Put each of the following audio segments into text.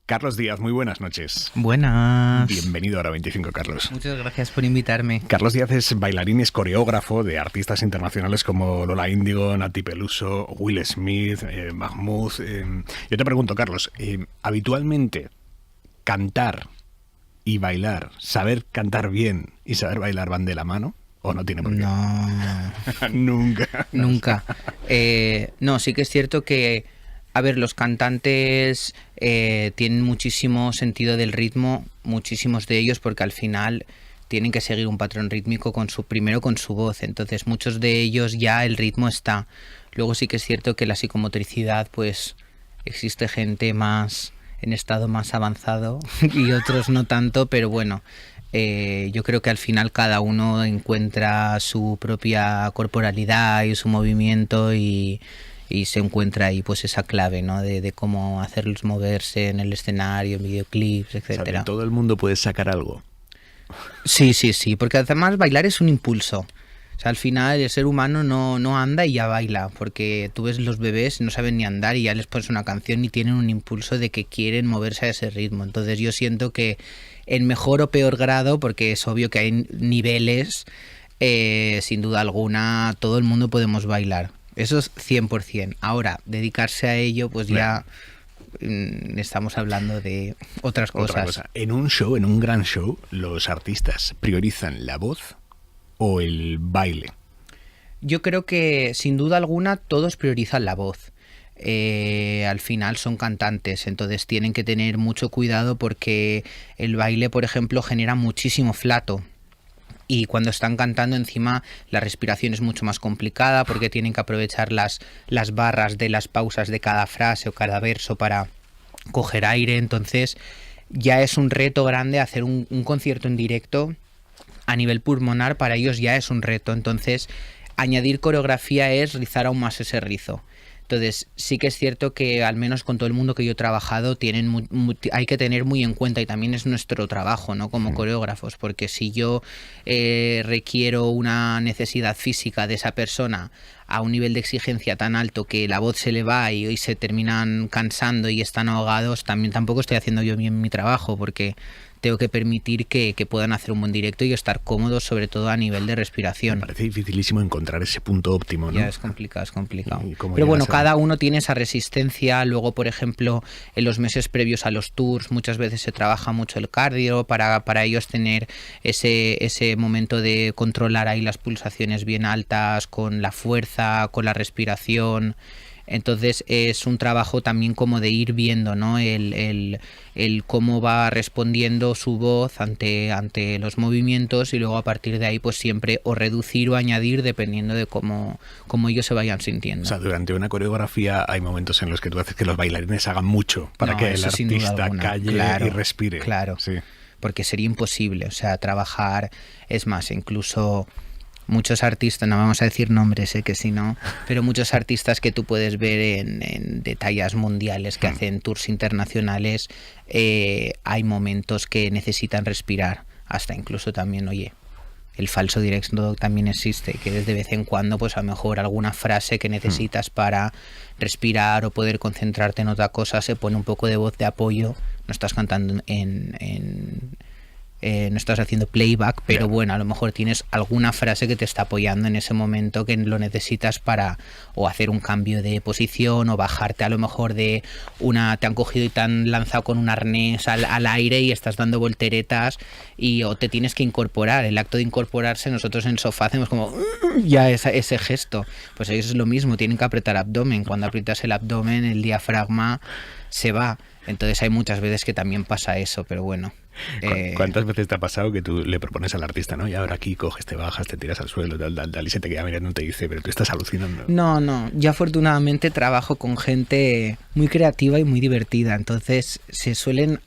Carlos Díaz, muy buenas noches. Buenas. Bienvenido a Hora 25, Carlos. Muchas gracias por invitarme. Carlos Díaz es bailarín y es coreógrafo de artistas internacionales como Lola Índigo, Nati Peluso, Will Smith, Mahmood. Yo te pregunto, Carlos, habitualmente cantar y bailar, saber cantar bien y saber bailar van de la mano, ¿o no tiene por qué? No. Nunca. Nunca. No, sí que es cierto que, a ver, los cantantes tienen muchísimo sentido del ritmo, muchísimos de ellos, porque al final tienen que seguir un patrón rítmico primero con su voz. Entonces, muchos de ellos ya el ritmo está. Luego sí que es cierto que la psicomotricidad, pues existe gente más en estado más avanzado y otros no tanto, pero bueno. Yo creo que al final cada uno encuentra su propia corporalidad y su movimiento y se encuentra ahí pues esa clave, ¿no? De cómo hacerlos moverse en el escenario, en videoclips, etcétera. O sea, todo el mundo puede sacar algo. Sí, porque además bailar es un impulso. O sea, al final el ser humano no anda y ya baila, porque tú ves los bebés, no saben ni andar y ya les pones una canción y tienen un impulso de que quieren moverse a ese ritmo. Entonces yo siento que en mejor o peor grado, porque es obvio que hay niveles, sin duda alguna, todo el mundo podemos bailar. Eso es 100%. Ahora, dedicarse a ello, pues ya estamos hablando de otras cosas. Otra cosa. En un show, en un gran show, ¿los artistas priorizan la voz o el baile? Yo creo que, sin duda alguna, todos priorizan la voz. Al final son cantantes, entonces tienen que tener mucho cuidado porque el baile, por ejemplo, genera muchísimo flato. Y cuando están cantando encima la respiración es mucho más complicada porque tienen que aprovechar las barras de las pausas de cada frase o cada verso para coger aire. Entonces ya es un reto grande hacer un concierto en directo a nivel pulmonar, para ellos ya es un reto. Entonces añadir coreografía es rizar aún más ese rizo. Entonces sí que es cierto que al menos con todo el mundo que yo he trabajado hay que tener muy en cuenta, y también es nuestro trabajo, ¿no? Como coreógrafos, porque si yo requiero una necesidad física de esa persona a un nivel de exigencia tan alto que la voz se le va y se terminan cansando y están ahogados, tampoco estoy haciendo yo bien mi trabajo, porque tengo que permitir que puedan hacer un buen directo y estar cómodos, sobre todo a nivel de respiración. Me parece dificilísimo encontrar ese punto óptimo, ¿no? Ya es complicado. Pero bueno, cada uno tiene esa resistencia. Luego, por ejemplo, en los meses previos a los tours, muchas veces se trabaja mucho el cardio para ellos tener ese momento de controlar ahí las pulsaciones bien altas, con la fuerza, con la respiración. Entonces es un trabajo también como de ir viendo, ¿no? El cómo va respondiendo su voz ante los movimientos, y luego a partir de ahí pues siempre o reducir o añadir dependiendo de cómo ellos se vayan sintiendo. O sea, durante una coreografía hay momentos en los que tú haces que los bailarines hagan mucho para que el artista calle y respire. Claro, sí. Porque sería imposible, o sea, trabajar, es más, incluso muchos artistas, no vamos a decir nombres, que si no, pero muchos artistas que tú puedes ver de tallas mundiales que hacen tours internacionales, hay momentos que necesitan respirar, hasta incluso también, oye, el falso directo también existe, que de vez en cuando pues a lo mejor alguna frase que necesitas para respirar o poder concentrarte en otra cosa, se pone un poco de voz de apoyo, no estás cantando no estás haciendo playback, pero bueno, a lo mejor tienes alguna frase que te está apoyando en ese momento que lo necesitas para o hacer un cambio de posición o bajarte a lo mejor te han cogido y te han lanzado con un arnés al aire y estás dando volteretas o te tienes que incorporar. El acto de incorporarse, nosotros en sofá hacemos como ya ese gesto, pues ellos es lo mismo, tienen que apretar abdomen. Cuando aprietas el abdomen, el diafragma se va. Entonces hay muchas veces que también pasa eso, pero bueno. ¿Cuántas veces te ha pasado que tú le propones al artista, ¿no? Y ahora aquí coges, te bajas, te tiras al suelo, tal, y se te queda mirando y te dice, pero tú estás alucinando? No. Yo afortunadamente trabajo con gente muy creativa y muy divertida, entonces suele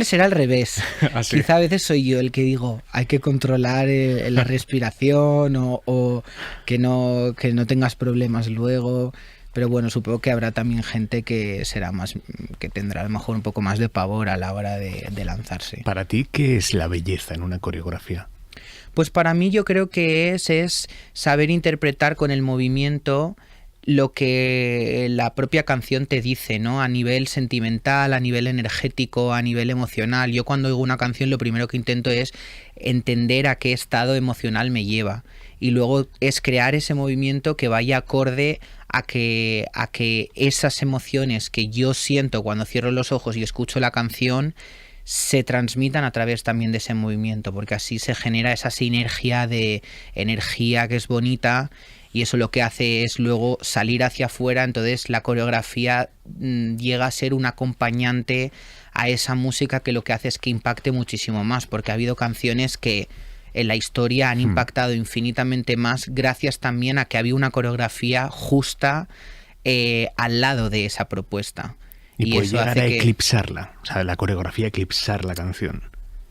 ser al revés. ¿Ah, sí? Quizá a veces soy yo el que digo, hay que controlar la respiración o que no tengas problemas luego. Pero bueno, supongo que habrá también gente que tendrá a lo mejor un poco más de pavor a la hora de lanzarse. ¿Para ti qué es la belleza en una coreografía? Pues para mí yo creo que es saber interpretar con el movimiento lo que la propia canción te dice, ¿no? A nivel sentimental, a nivel energético, a nivel emocional. Yo cuando oigo una canción lo primero que intento es entender a qué estado emocional me lleva. Y luego es crear ese movimiento que vaya acorde a que esas emociones que yo siento cuando cierro los ojos y escucho la canción se transmitan a través también de ese movimiento, porque así se genera esa sinergia de energía que es bonita, y eso lo que hace es luego salir hacia afuera. Entonces la coreografía llega a ser un acompañante a esa música, que lo que hace es que impacte muchísimo más, porque ha habido canciones que en la historia han impactado infinitamente más gracias también a que había una coreografía justa al lado de esa propuesta. Y puede llegar a eclipsarla, o sea, la coreografía eclipsar la canción.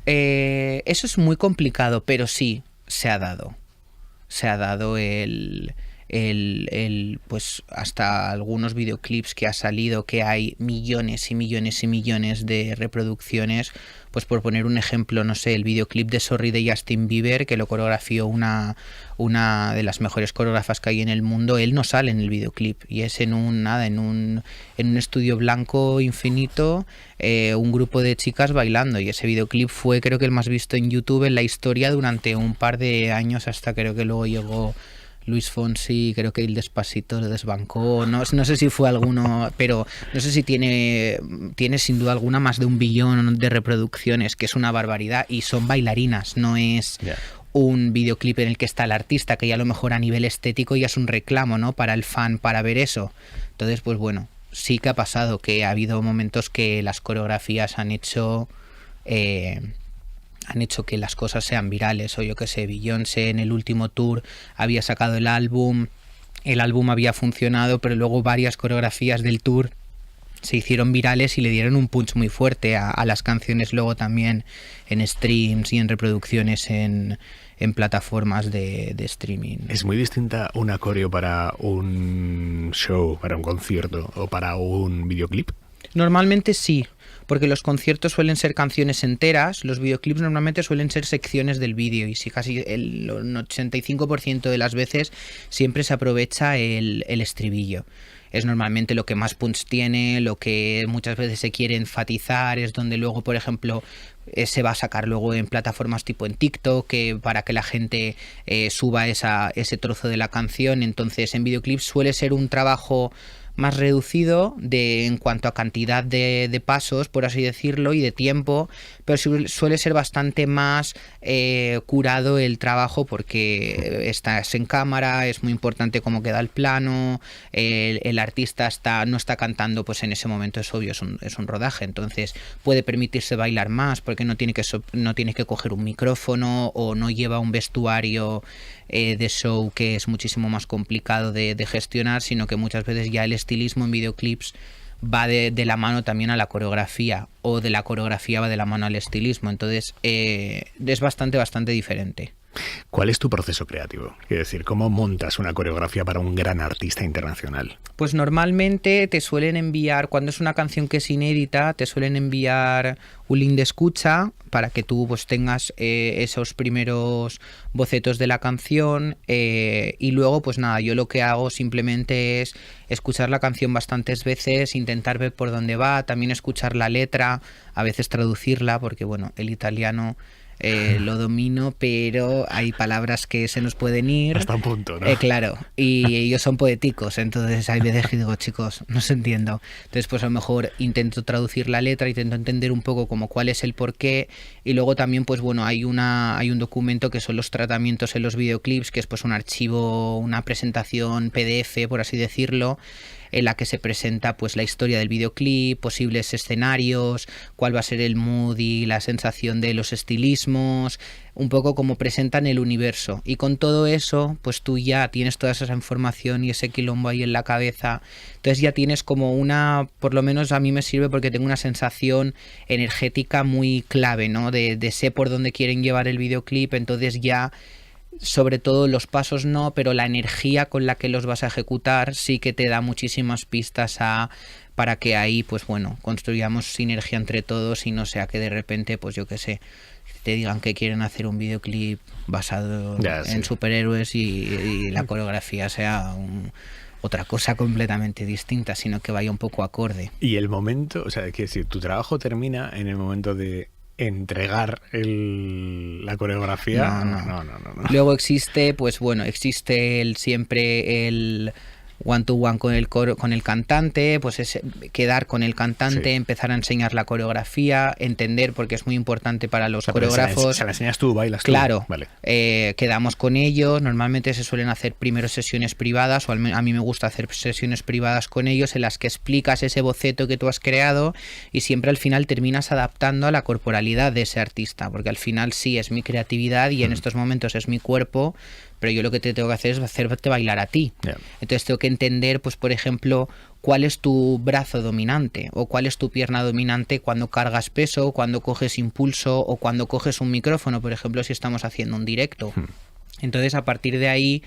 Eso es muy complicado, pero sí, se ha dado. Se ha dado pues hasta algunos videoclips que ha salido, que hay millones y millones y millones de reproducciones. Pues por poner un ejemplo, no sé, el videoclip de Sorry de Justin Bieber, que lo coreografió una de las mejores coreógrafas que hay en el mundo. Él no sale en el videoclip y es en un estudio blanco infinito, un grupo de chicas bailando, y ese videoclip fue, creo que, el más visto en YouTube en la historia durante un par de años, hasta creo que luego llegó Luis Fonsi, creo que el Despacito lo desbancó, no sé si fue alguno, pero no sé si tiene sin duda alguna más de 1 billón de reproducciones, que es una barbaridad, y son bailarinas, no es un videoclip en el que está el artista, que ya a lo mejor a nivel estético ya es un reclamo, ¿no?, para el fan, para ver eso. Entonces, pues bueno, sí que ha pasado que ha habido momentos que las coreografías han hecho que las cosas sean virales. O yo que sé, Beyoncé en el último tour había sacado el álbum había funcionado, pero luego varias coreografías del tour se hicieron virales y le dieron un punch muy fuerte a las canciones, luego también en streams y en reproducciones en plataformas de streaming. ¿Es muy distinta una coreo para un show, para un concierto o para un videoclip? Normalmente sí, porque los conciertos suelen ser canciones enteras, los videoclips normalmente suelen ser secciones del vídeo, y sí, casi el 85% de las veces siempre se aprovecha el estribillo. Es normalmente lo que más punch tiene, lo que muchas veces se quiere enfatizar, es donde luego, por ejemplo, se va a sacar luego en plataformas tipo en TikTok, para que la gente suba ese trozo de la canción. Entonces en videoclips suele ser un trabajo más reducido en cuanto a cantidad de pasos, por así decirlo, y de tiempo, pero suele ser bastante más curado el trabajo, porque estás en cámara, es muy importante cómo queda el plano, el artista no está cantando pues en ese momento, es obvio, es un rodaje, entonces puede permitirse bailar más porque no tiene que coger un micrófono, o no lleva un vestuario de show que es muchísimo más complicado de gestionar, sino que muchas veces ya el estilismo en videoclips va de la mano también a la coreografía, o de la coreografía va de la mano al estilismo. Entonces es bastante diferente. ¿Cuál es tu proceso creativo? Quiero decir, ¿cómo montas una coreografía para un gran artista internacional? Pues normalmente te suelen enviar, cuando es una canción que es inédita, te suelen enviar un link de escucha para que tú pues tengas esos primeros bocetos de la canción, y luego pues nada, yo lo que hago simplemente es escuchar la canción bastantes veces, intentar ver por dónde va, también escuchar la letra, a veces traducirla, porque bueno, el italiano lo domino, pero hay palabras que se nos pueden ir. Hasta un punto, ¿no? Claro, y ellos son poéticos, entonces hay veces que digo, chicos, no se entiendo. Entonces, pues a lo mejor intento traducir la letra, intento entender un poco como cuál es el porqué, y luego también, pues bueno, hay un documento que son los tratamientos en los videoclips, que es pues un archivo, una presentación PDF, por así decirlo, en la que se presenta pues la historia del videoclip, posibles escenarios, cuál va a ser el mood y la sensación de los estilismos, un poco como presentan el universo. Y con todo eso, pues tú ya tienes toda esa información y ese quilombo ahí en la cabeza. Entonces ya tienes como por lo menos a mí me sirve porque tengo una sensación energética muy clave, ¿no? De sé por dónde quieren llevar el videoclip, entonces ya, sobre todo los pasos no, pero la energía con la que los vas a ejecutar sí que te da muchísimas pistas para que ahí, pues bueno, construyamos sinergia entre todos, y no sea que de repente, pues yo qué sé, te digan que quieren hacer un videoclip basado en superhéroes y la coreografía sea otra cosa completamente distinta, sino que vaya un poco acorde. Y el momento, o sea, es decir, tu trabajo termina en el momento de entregar la coreografía. No. Luego existe, pues bueno, existe siempre el one to one con el coro, con el cantante, pues es quedar con el cantante, empezar a enseñar la coreografía, entender, porque es muy importante para los coreógrafos. Se la enseñas tú, bailas tú. Claro, vale. Quedamos con ellos, normalmente se suelen hacer primero sesiones privadas, o a mí me gusta hacer sesiones privadas con ellos en las que explicas ese boceto que tú has creado y siempre al final terminas adaptando a la corporalidad de ese artista, porque al final sí es mi creatividad y en estos momentos es mi cuerpo, pero yo lo que te tengo que hacer es hacerte bailar a ti. Yeah. Entonces tengo que entender, pues por ejemplo, cuál es tu brazo dominante o cuál es tu pierna dominante cuando cargas peso, cuando coges impulso o cuando coges un micrófono, por ejemplo, si estamos haciendo un directo. Entonces a partir de ahí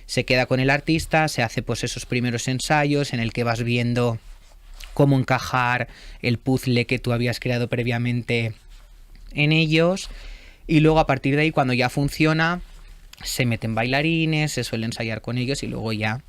se queda con el artista, se hace pues esos primeros ensayos en el que vas viendo cómo encajar el puzzle que tú habías creado previamente en ellos, y luego a partir de ahí, cuando ya funciona, se meten bailarines, se suele ensayar con ellos y luego ya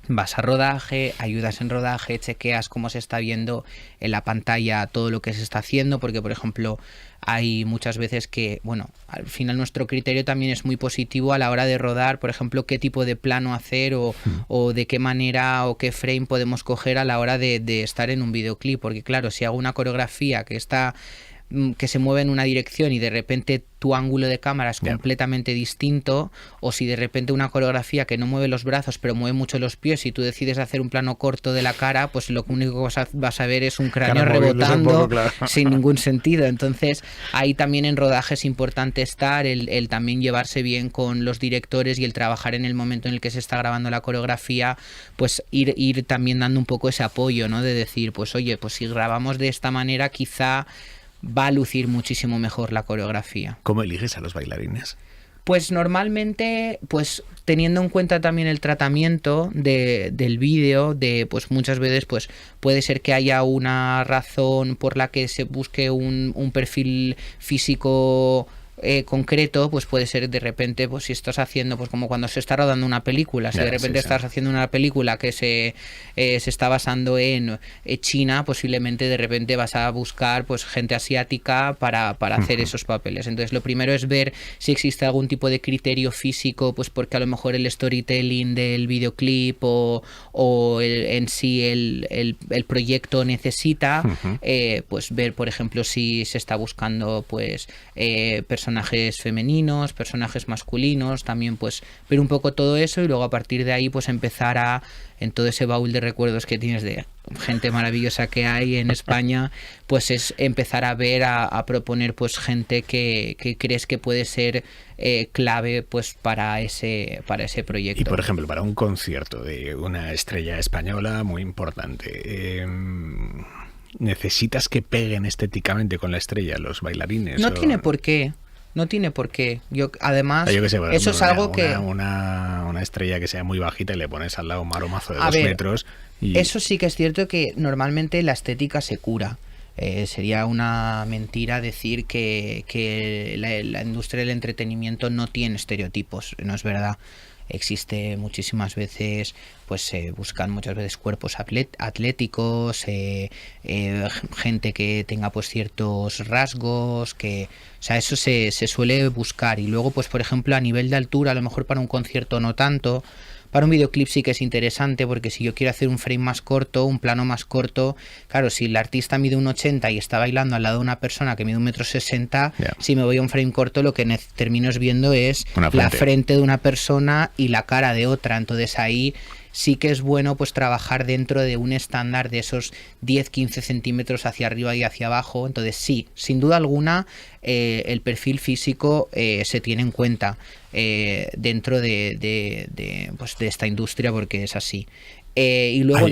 vas a rodaje, ayudas en rodaje, chequeas cómo se está viendo en la pantalla todo lo que se está haciendo, porque por ejemplo hay muchas veces que, bueno, al final nuestro criterio también es muy positivo a la hora de rodar, por ejemplo, qué tipo de plano hacer o de qué manera o qué frame podemos coger a la hora de estar en un videoclip, porque claro, si hago una coreografía que se mueve en una dirección y de repente tu ángulo de cámara es completamente distinto, o si de repente una coreografía que no mueve los brazos pero mueve mucho los pies y tú decides hacer un plano corto de la cara, pues lo único que vas a ver es un cráneo rebotando sin ningún sentido. Entonces ahí también en rodaje es importante estar, el también llevarse bien con los directores y el trabajar en el momento en el que se está grabando la coreografía, pues ir también dando un poco ese apoyo, ¿no? De decir, pues oye, pues si grabamos de esta manera quizá va a lucir muchísimo mejor la coreografía. ¿Cómo eliges a los bailarines? Pues normalmente, pues teniendo en cuenta también el tratamiento del vídeo, pues muchas veces pues puede ser que haya una razón por la que se busque un perfil físico concreto, pues puede ser de repente, pues si estás haciendo, pues como cuando se está rodando una película, si de repente estás haciendo una película que se está basando en China, posiblemente de repente vas a buscar pues gente asiática para hacer esos papeles. Entonces lo primero es ver si existe algún tipo de criterio físico, pues porque a lo mejor el storytelling del videoclip o en sí el proyecto necesita, pues ver, por ejemplo, si se está buscando pues personajes femeninos, personajes masculinos, también pues ver un poco todo eso y luego a partir de ahí pues empezar en todo ese baúl de recuerdos que tienes de gente maravillosa que hay en España, pues es empezar a ver, a proponer pues gente que crees que puede ser clave pues para ese proyecto. Y por ejemplo, para un concierto de una estrella española muy importante, ¿necesitas que peguen estéticamente con la estrella los bailarines? No tiene por qué. No tiene por qué. Además, yo que sé, por eso ejemplo, es algo que... Una estrella que sea muy bajita y le pones al lado un maromazo de 2 metros. Eso sí que es cierto que normalmente la estética se cura. Sería una mentira decir que la industria del entretenimiento no tiene estereotipos. No es verdad. Existe muchísimas veces, pues se buscan muchas veces cuerpos atléticos, gente que tenga pues ciertos rasgos, o sea, eso se suele buscar. Y luego, pues por ejemplo, a nivel de altura, a lo mejor para un concierto no tanto. Para un videoclip sí que es interesante, porque si yo quiero hacer un frame más corto, un plano más corto, claro, si el artista mide 1,80 y está bailando al lado de una persona que mide 1,60 m, si me voy a un frame corto, lo que termino viendo es la frente de una persona y la cara de otra. Entonces ahí sí que es bueno pues trabajar dentro de un estándar de esos 10-15 centímetros hacia arriba y hacia abajo. Entonces sí, sin duda alguna el perfil físico se tiene en cuenta dentro de esta industria, porque es así. Y luego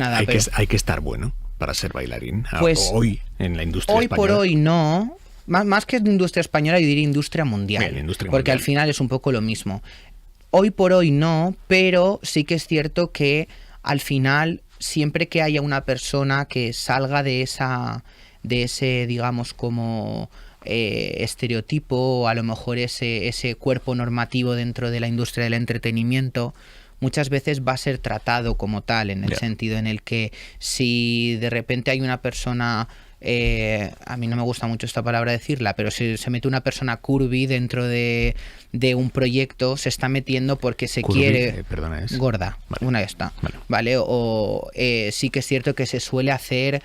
hay que estar bueno para ser bailarín. Pues, hoy en la industria española. Hoy por hoy no. Más que industria española, yo diría industria mundial. Industria porque mundial. Al final es un poco lo mismo. Hoy por hoy no, pero sí que es cierto que al final, siempre que haya una persona que salga de ese, digamos, como estereotipo, o a lo mejor ese cuerpo normativo dentro de la industria del entretenimiento, muchas veces va a ser tratado como tal, en el sentido en el que si de repente hay una persona... a mí no me gusta mucho esta palabra decirla, pero si se mete una persona curvy dentro de un proyecto, se está metiendo porque se curvy, quiere... perdona, es... Gorda, vale. una esta. Vale. ¿Vale? O sí que es cierto que se suele hacer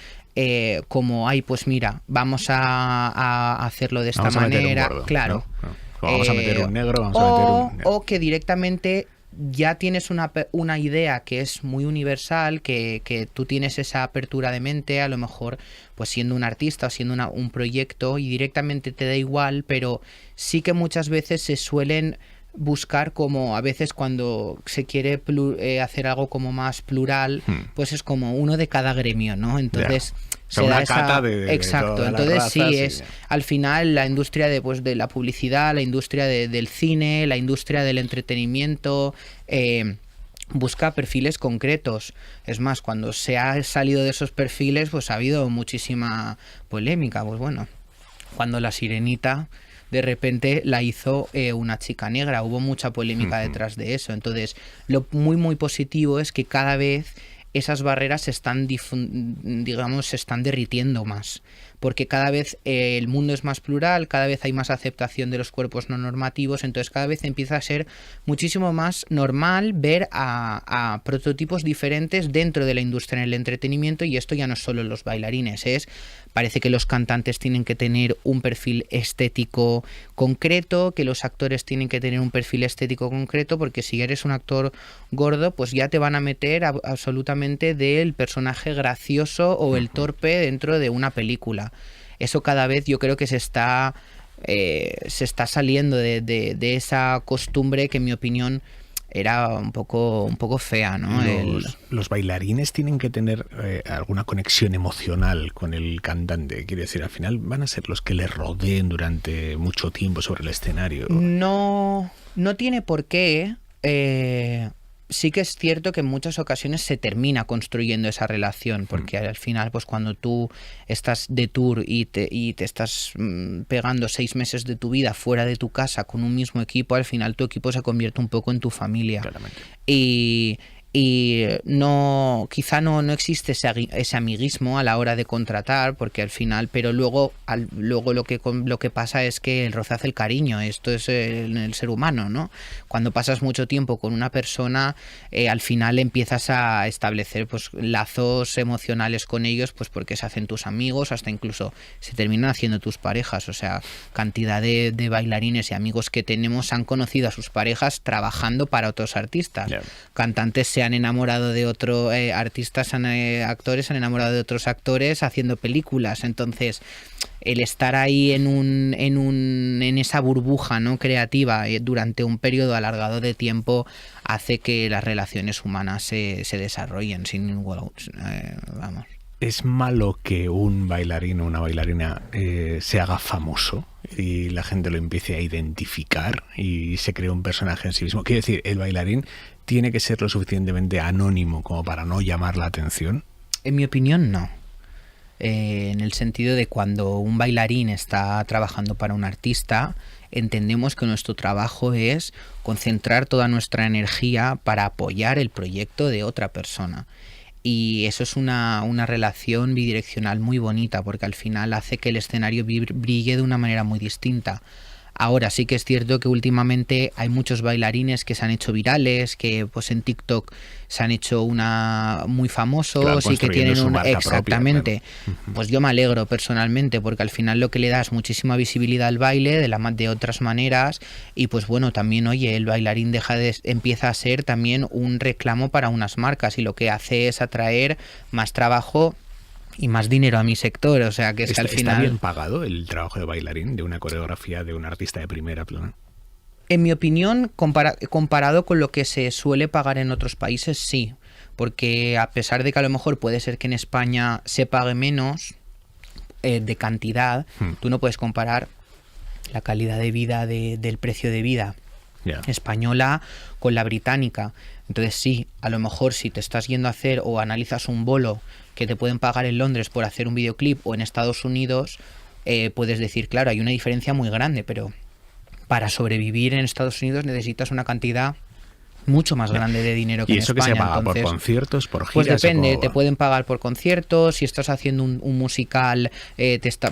como, ay, pues mira, vamos a hacerlo de esta manera. Gordo, claro. ¿no? No. Vamos a meter un negro, vamos a meter un... O que directamente ya tienes una idea que es muy universal, que tú tienes esa apertura de mente, a lo mejor pues siendo un artista o siendo un proyecto, y directamente te da igual, pero sí que muchas veces se suelen buscar, como a veces cuando se quiere hacer algo como más plural, pues es como uno de cada gremio, ¿no? Entonces... O sea, una cata de exacto, entonces sí, es al final la industria de la publicidad, la industria del cine, la industria del entretenimiento, busca perfiles concretos. Es más, cuando se ha salido de esos perfiles, pues ha habido muchísima polémica. Pues bueno, cuando La Sirenita de repente la hizo una chica negra, hubo mucha polémica detrás de eso. Entonces, lo muy positivo es que cada vez esas barreras se están derritiendo más, porque cada vez el mundo es más plural, cada vez hay más aceptación de los cuerpos no normativos, entonces cada vez empieza a ser muchísimo más normal ver a prototipos diferentes dentro de la industria del entretenimiento, y esto ya no es solo en los bailarines, parece que los cantantes tienen que tener un perfil estético concreto, que los actores tienen que tener un perfil estético concreto, porque si eres un actor gordo, pues ya te van a meter absolutamente del personaje gracioso o el torpe dentro de una película. Eso cada vez yo creo que se está saliendo de esa costumbre que, en mi opinión, era un poco fea, ¿no? Los bailarines tienen que tener alguna conexión emocional con el cantante. Quiere decir, al final van a ser los que le rodeen durante mucho tiempo sobre el escenario. No tiene por qué. Sí que es cierto que en muchas ocasiones se termina construyendo esa relación, porque al final, pues cuando tú estás de tour y te estás pegando 6 meses de tu vida fuera de tu casa con un mismo equipo, al final tu equipo se convierte un poco en tu familia. Claramente. Y no, quizá no existe ese amiguismo a la hora de contratar, porque al final, pero luego lo que pasa es que el roce hace el cariño. Esto es el ser humano, ¿no? Cuando pasas mucho tiempo con una persona, al final empiezas a establecer pues lazos emocionales con ellos, pues porque se hacen tus amigos, hasta incluso se terminan haciendo tus parejas. O sea, cantidad de bailarines y amigos que tenemos han conocido a sus parejas trabajando para otros artistas. Yeah. Cantantes se han enamorado de otros artistas, actores se han enamorado de otros actores haciendo películas. Entonces, el estar ahí en esa burbuja, ¿no?, creativa durante un periodo alargado de tiempo hace que las relaciones humanas se desarrollen sin ningún... vamos. ¿Es malo que un bailarín o una bailarina se haga famoso y la gente lo empiece a identificar y se cree un personaje en sí mismo? Quiero decir, ¿el bailarín tiene que ser lo suficientemente anónimo como para no llamar la atención? En mi opinión, no. En el sentido de cuando un bailarín está trabajando para un artista, entendemos que nuestro trabajo es concentrar toda nuestra energía para apoyar el proyecto de otra persona. Y eso es una relación bidireccional muy bonita, porque al final hace que el escenario brille de una manera muy distinta. Ahora sí que es cierto que últimamente hay muchos bailarines que se han hecho virales, que pues en TikTok se han hecho muy famosos y que tienen exactamente propia, claro. Pues yo me alegro personalmente, porque al final lo que le da es muchísima visibilidad al baile de otras maneras, y pues bueno, también oye, el bailarín empieza a ser también un reclamo para unas marcas, y lo que hace es atraer más trabajo y más dinero a mi sector. O sea, que es que al final... ¿Está bien pagado el trabajo de bailarín, de una coreografía de un artista de primera plana? En mi opinión, comparado con lo que se suele pagar en otros países, sí. Porque a pesar de que a lo mejor puede ser que en España se pague menos de cantidad, tú no puedes comparar la calidad de vida del precio de vida española con la británica. Entonces sí, a lo mejor si te estás yendo a hacer o analizas un bolo que te pueden pagar en Londres por hacer un videoclip, o en Estados Unidos, puedes decir, claro, hay una diferencia muy grande, pero para sobrevivir en Estados Unidos necesitas una cantidad mucho más grande de dinero que ¿Y en eso España. que se paga Entonces, por conciertos, por giras? pues depende, o te pueden pagar por conciertos, si estás haciendo un musical,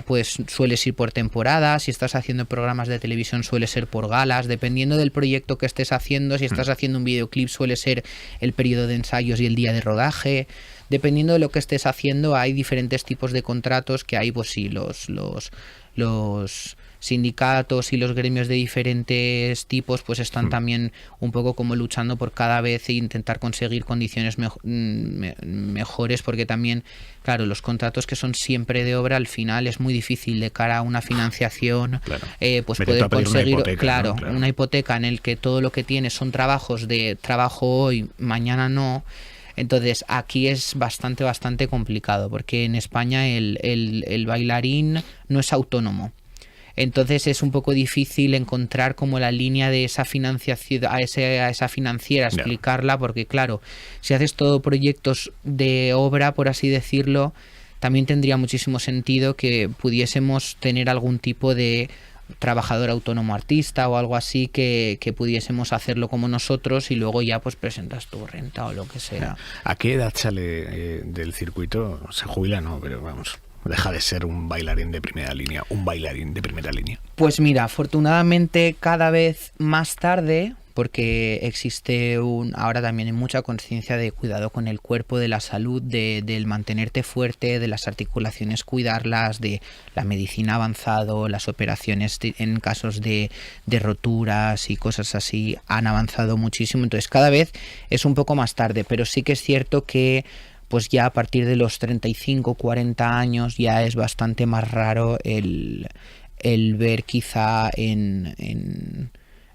pues sueles ir por temporada, si estás haciendo programas de televisión suele ser por galas, dependiendo del proyecto que estés haciendo, si estás haciendo un videoclip suele ser el periodo de ensayos y el día de rodaje. Dependiendo de lo que estés haciendo, hay diferentes tipos de contratos que hay, pues sí, los sindicatos y los gremios de diferentes tipos pues están también un poco como luchando por cada vez intentar conseguir condiciones mejores, porque también, claro, los contratos que son siempre de obra al final es muy difícil de cara a una financiación, claro, pues Vete poder a pedir conseguir, una hipoteca, claro, ¿no? Claro, una hipoteca en el que todo lo que tienes son trabajos de trabajo hoy, mañana no. Entonces aquí es bastante complicado, porque en España el bailarín no es autónomo. Entonces es un poco difícil encontrar como la línea de esa financiación a esa financiera, explicarla, porque claro, si haces todo proyectos de obra, por así decirlo, también tendría muchísimo sentido que pudiésemos tener algún tipo de trabajador autónomo artista o algo así que pudiésemos hacerlo como nosotros y luego ya pues presentas tu renta o lo que sea. ¿A qué edad sale del circuito? Se jubila, no, pero vamos, deja de ser un bailarín de primera línea, un bailarín de primera línea. Pues mira, afortunadamente cada vez más tarde, porque existe ahora también hay mucha conciencia de cuidado con el cuerpo, de la salud, del mantenerte fuerte, de las articulaciones cuidarlas, de la medicina avanzado, las operaciones en casos de roturas y cosas así han avanzado muchísimo, entonces cada vez es un poco más tarde, pero sí que es cierto que pues ya a partir de los 35, 40 años ya es bastante más raro el ver quizá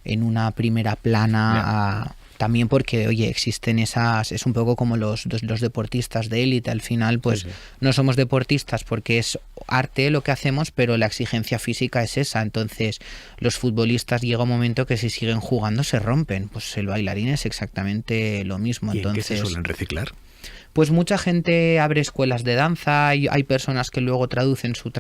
en una primera plana, también porque, oye, existen esas, es un poco como los deportistas de élite, al final pues sí. No somos deportistas porque es arte lo que hacemos, pero la exigencia física es esa, entonces los futbolistas llega un momento que si siguen jugando se rompen, pues el bailarín es exactamente lo mismo. ¿Y entonces, en qué se suelen reciclar? Pues mucha gente abre escuelas de danza, hay personas que luego traducen su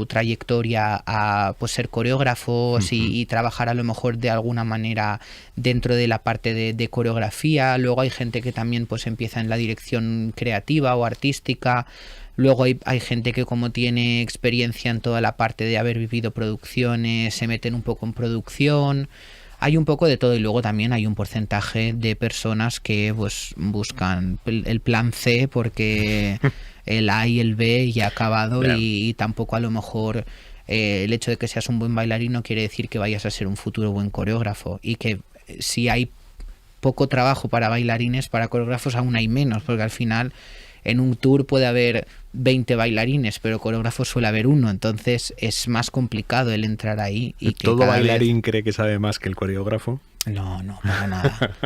trayectoria a pues ser coreógrafos y trabajar a lo mejor de alguna manera dentro de la parte de coreografía. Luego hay gente que también pues empieza en la dirección creativa o artística. Luego hay gente que como tiene experiencia en toda la parte de haber vivido producciones, se meten un poco en producción. Hay un poco de todo y luego también hay un porcentaje de personas que pues buscan el plan C porque el A y el B ya ha acabado y tampoco a lo mejor el hecho de que seas un buen bailarín no quiere decir que vayas a ser un futuro buen coreógrafo, y que si hay poco trabajo para bailarines, para coreógrafos aún hay menos, porque al final en un tour puede haber 20 bailarines, pero coreógrafos suele haber uno, entonces es más complicado el entrar ahí. Y que ¿Todo bailarín cree que sabe más que el coreógrafo? No, para nada.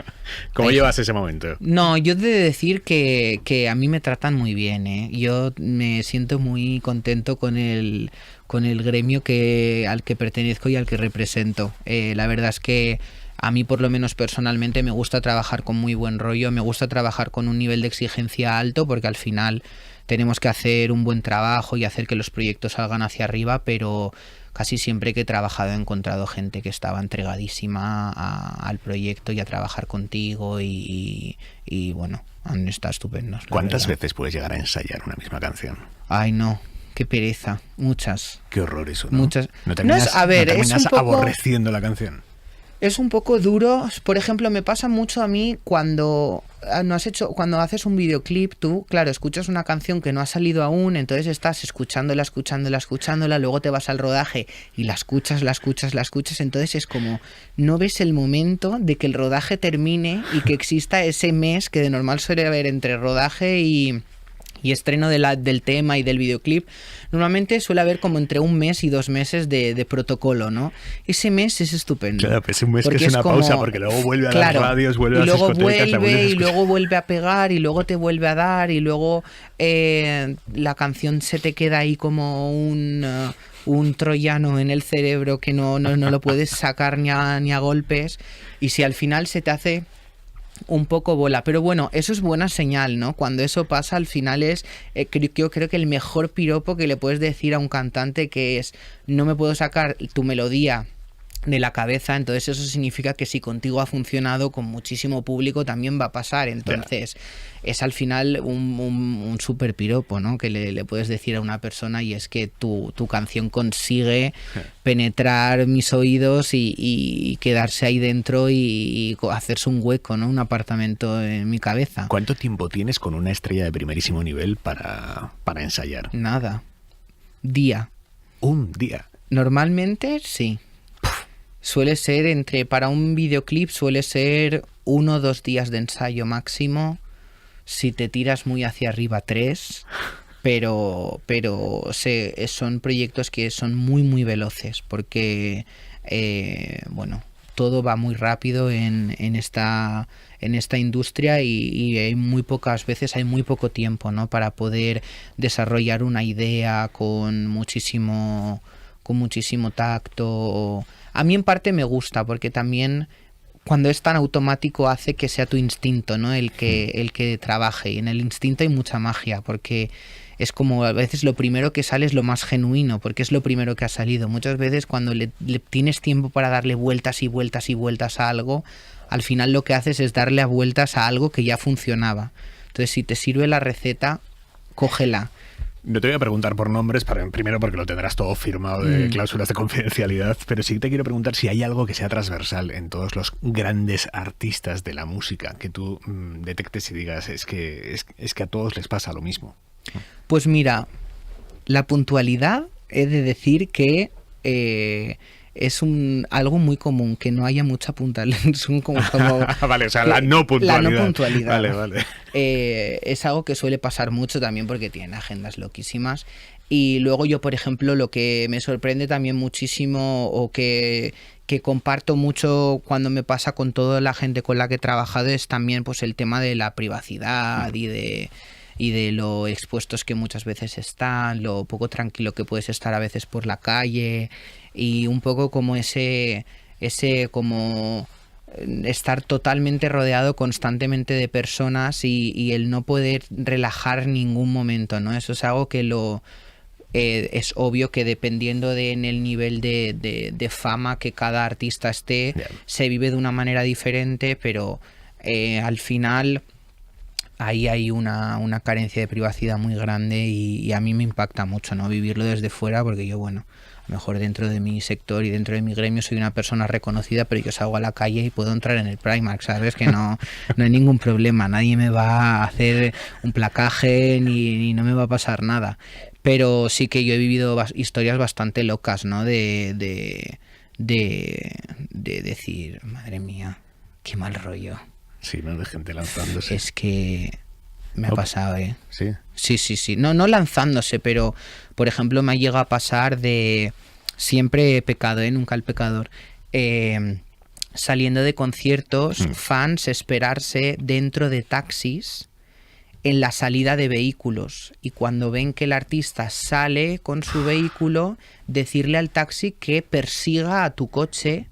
¿Cómo llevas ese momento? No, yo he de decir que a mí me tratan muy bien, ¿eh? Yo me siento muy contento con el gremio al que pertenezco y al que represento. La verdad es que a mí, por lo menos personalmente, me gusta trabajar con muy buen rollo, me gusta trabajar con un nivel de exigencia alto, porque al final tenemos que hacer un buen trabajo y hacer que los proyectos salgan hacia arriba, pero casi siempre que he trabajado he encontrado gente que estaba entregadísima al proyecto y a trabajar contigo y bueno, está estupendo. ¿Cuántas veces puedes llegar a ensayar una misma canción? Ay, no. Qué pereza. Muchas. Qué horror eso, ¿no? Muchas. ¿No terminas es un poco aborreciendo la canción? Es un poco duro. Por ejemplo, me pasa mucho a mí cuando haces un videoclip, tú, claro, escuchas una canción que no ha salido aún, entonces estás escuchándola, luego te vas al rodaje y la escuchas, entonces es como no ves el momento de que el rodaje termine y que exista ese mes que de normal suele haber entre rodaje y estreno del tema y del videoclip. Normalmente suele haber como entre 1 mes y 2 meses de protocolo, ¿no? Ese mes es estupendo. Claro, pues un mes que es una pausa, porque luego vuelve a las radios, vuelve a las discotecas, y luego vuelve a pegar, y luego te vuelve a dar, y luego la canción se te queda ahí como un troyano en el cerebro que no lo puedes sacar ni a golpes, y si al final se te hace un poco bola, pero bueno, eso es buena señal, ¿no? Cuando eso pasa, al final es yo creo que el mejor piropo que le puedes decir a un cantante, que es: no me puedo sacar tu melodía de la cabeza, entonces eso significa que si contigo ha funcionado, con muchísimo público también va a pasar, entonces es al final un súper piropo, ¿no? Que le puedes decir a una persona, y es que tu canción consigue penetrar mis oídos y quedarse ahí dentro y hacerse un hueco, ¿no? Un apartamento en mi cabeza. ¿Cuánto tiempo tienes con una estrella de primerísimo nivel para ensayar? Nada. Día. Un día. Normalmente sí. Suele ser para un videoclip suele ser 1 o 2 días de ensayo máximo. Si te tiras muy hacia arriba, 3. Pero son proyectos que son muy muy veloces porque todo va muy rápido en esta industria y hay muy pocas veces, hay muy poco tiempo, ¿no? Para poder desarrollar una idea con muchísimo tacto. A mí en parte me gusta porque también cuando es tan automático hace que sea tu instinto, ¿no? el que trabaje, y en el instinto hay mucha magia porque es como a veces lo primero que sale es lo más genuino porque es lo primero que ha salido. Muchas veces cuando le tienes tiempo para darle vueltas y vueltas y vueltas a algo, al final lo que haces es darle a vueltas a algo que ya funcionaba. Entonces si te sirve la receta, cógela. No te voy a preguntar por nombres, primero porque lo tendrás todo firmado de cláusulas de confidencialidad, pero sí te quiero preguntar si hay algo que sea transversal en todos los grandes artistas de la música, que tú detectes y digas, es que a todos les pasa lo mismo. Pues mira, la puntualidad, he de decir que es algo muy común, que no haya mucha puntualidad. Vale, o sea, la no puntualidad. La no puntualidad. Vale. Es algo que suele pasar mucho también porque tienen agendas loquísimas. Y luego yo, por ejemplo, lo que me sorprende también muchísimo o que comparto mucho cuando me pasa con toda la gente con la que he trabajado es también pues el tema de la privacidad y de lo expuestos que muchas veces están, lo poco tranquilo que puedes estar a veces por la calle, y un poco como ese como estar totalmente rodeado constantemente de personas y el no poder relajar en ningún momento, ¿no? Eso es algo que es obvio que dependiendo en el nivel de fama que cada artista esté, se vive de una manera diferente, pero al final ahí hay una carencia de privacidad muy grande y a mí me impacta mucho, ¿no? Vivirlo desde fuera, porque yo, bueno, a lo mejor dentro de mi sector y dentro de mi gremio soy una persona reconocida, pero yo salgo a la calle y puedo entrar en el Primark, ¿sabes? Que no hay ningún problema, nadie me va a hacer un placaje ni no me va a pasar nada. Pero sí que yo he vivido historias bastante locas, ¿no? De decir, madre mía, qué mal rollo. Sí, ¿no? De gente lanzándose. Es que me ha pasado, ¿eh? Sí. Sí. No lanzándose, pero, por ejemplo, me ha llegado a pasar de... Siempre he pecado, nunca el pecador. Saliendo de conciertos, fans esperarse dentro de taxis en la salida de vehículos. Y cuando ven que el artista sale con su vehículo, decirle al taxi que persiga a tu coche,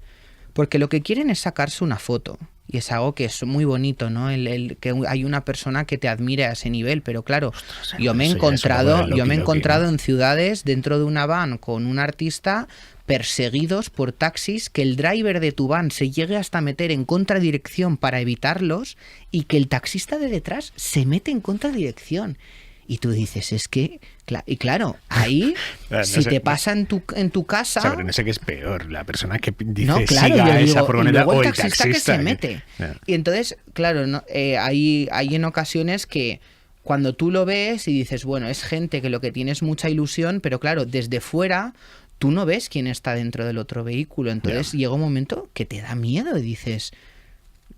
porque lo que quieren es sacarse una foto. Y es algo que es muy bonito, ¿no? Que hay una persona que te admire a ese nivel, pero claro, yo me he encontrado en ciudades dentro de una van con un artista perseguidos por taxis, que el driver de tu van se llegue hasta meter en contradirección para evitarlos y que el taxista de detrás se mete en contradirección. Y tú dices, es que... Y claro, ahí, si te pasa en tu casa... Pero no sé qué es peor, la persona que dice no, claro, siga yo esa furgoneta o el taxista que se mete. Y entonces, claro, ¿no? Hay en ocasiones que cuando tú lo ves y dices, bueno, es gente que lo que tiene es mucha ilusión, pero claro, desde fuera tú no ves quién está dentro del otro vehículo. Entonces llega un momento que te da miedo y dices,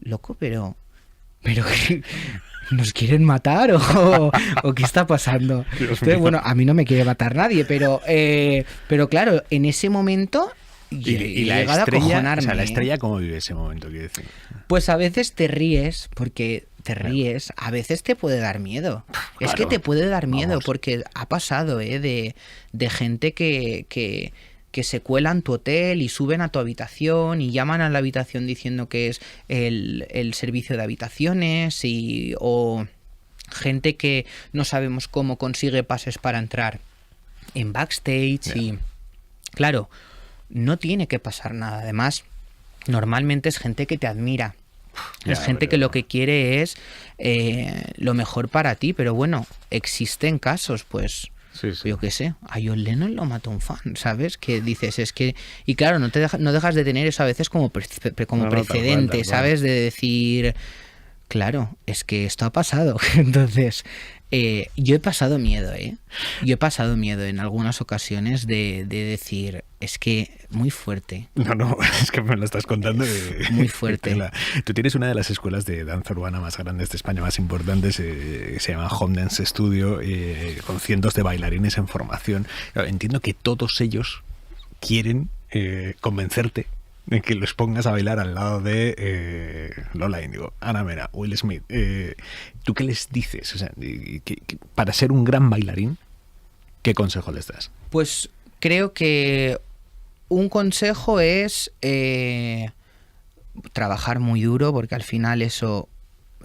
loco, pero ¿nos quieren matar o qué está pasando? Entonces, bueno, a mí no me quiere matar nadie, pero claro, en ese momento y la llegado estrella, a acojonarme. O sea, la estrella, ¿cómo vive ese momento? Quiero decir. Pues a veces te ríes, porque te ríes, a veces te puede dar miedo. Claro, es que te puede dar miedo, porque ha pasado de gente que se cuelan en tu hotel y suben a tu habitación y llaman a la habitación diciendo que es el servicio de habitaciones o gente que no sabemos cómo consigue pases para entrar en backstage y claro, no tiene que pasar nada. Además, normalmente es gente que te admira. Es gente que lo que quiere es lo mejor para ti, pero bueno, existen casos, pues, yo qué sé, a John Lennon lo mató un fan, ¿sabes? Que dices, es que... Y claro, no dejas de tener eso a veces como precedente, tal cual. ¿Sabes? De decir... Claro, es que esto ha pasado. Entonces, yo he pasado miedo, Yo he pasado miedo en algunas ocasiones de decir, es que muy fuerte. No, es que me lo estás contando. Muy fuerte. Tú tienes una de las escuelas de danza urbana más grandes de España, más importantes, se llama Home Dance Studio, con cientos de bailarines en formación. Entiendo que todos ellos quieren convencerte de que los pongas a bailar al lado de Lola Índigo, Ana Mena, Will Smith. ¿Tú qué les dices? O sea, para ser un gran bailarín, ¿qué consejo les das? Pues creo que un consejo es trabajar muy duro, porque al final eso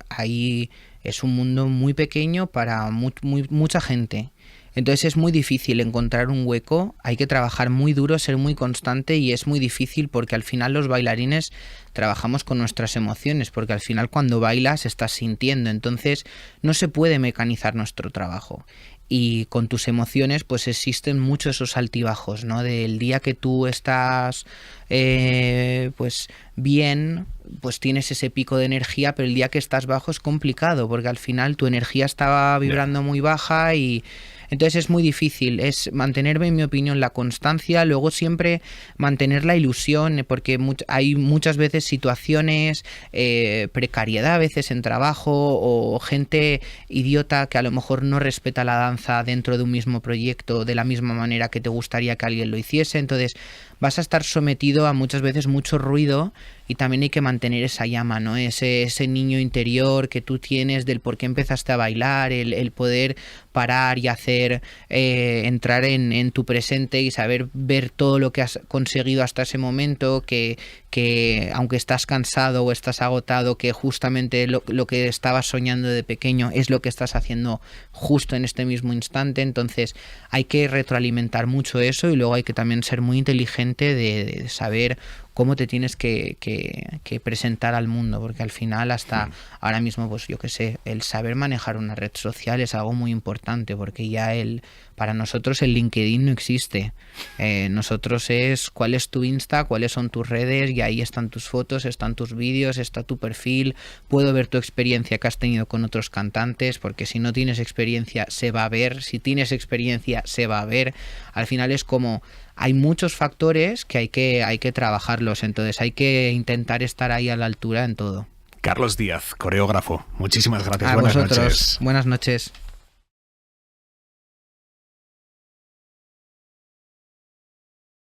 ahí es un mundo muy pequeño para mucha gente. Entonces es muy difícil encontrar un hueco, hay que trabajar muy duro, ser muy constante, y es muy difícil porque al final los bailarines trabajamos con nuestras emociones, porque al final cuando bailas estás sintiendo, entonces no se puede mecanizar nuestro trabajo. Y con tus emociones pues existen muchos esos altibajos, ¿no? Del día que tú estás pues bien, pues tienes ese pico de energía, pero el día que estás bajo es complicado, porque al final tu energía estaba vibrando muy baja y... Entonces es muy difícil, es mantenerme, en mi opinión, la constancia, luego siempre mantener la ilusión, porque hay muchas veces situaciones, precariedad a veces en trabajo, o gente idiota que a lo mejor no respeta la danza dentro de un mismo proyecto de la misma manera que te gustaría que alguien lo hiciese. Entonces vas a estar sometido a muchas veces mucho ruido, y también hay que mantener esa llama, ¿no? Ese niño interior que tú tienes del por qué empezaste a bailar, el poder parar y hacer, entrar en tu presente y saber ver todo lo que has conseguido hasta ese momento, que aunque estás cansado o estás agotado, que justamente lo que estabas soñando de pequeño es lo que estás haciendo justo en este mismo instante. Entonces hay que retroalimentar mucho eso, y luego hay que también ser muy inteligente de saber cómo te tienes que presentar al mundo, porque al final hasta ahora mismo, pues yo qué sé, el saber manejar una red social es algo muy importante, porque ya para nosotros el LinkedIn no existe. Nosotros es cuál es tu Insta, cuáles son tus redes, y ahí están tus fotos, están tus vídeos, está tu perfil, puedo ver tu experiencia que has tenido con otros cantantes, porque si no tienes experiencia se va a ver, si tienes experiencia se va a ver. Al final es como... Hay muchos factores que hay que trabajarlos, entonces hay que intentar estar ahí a la altura en todo. Carlos Díaz, coreógrafo, muchísimas gracias. A Buenas vosotros. noches. Buenas noches.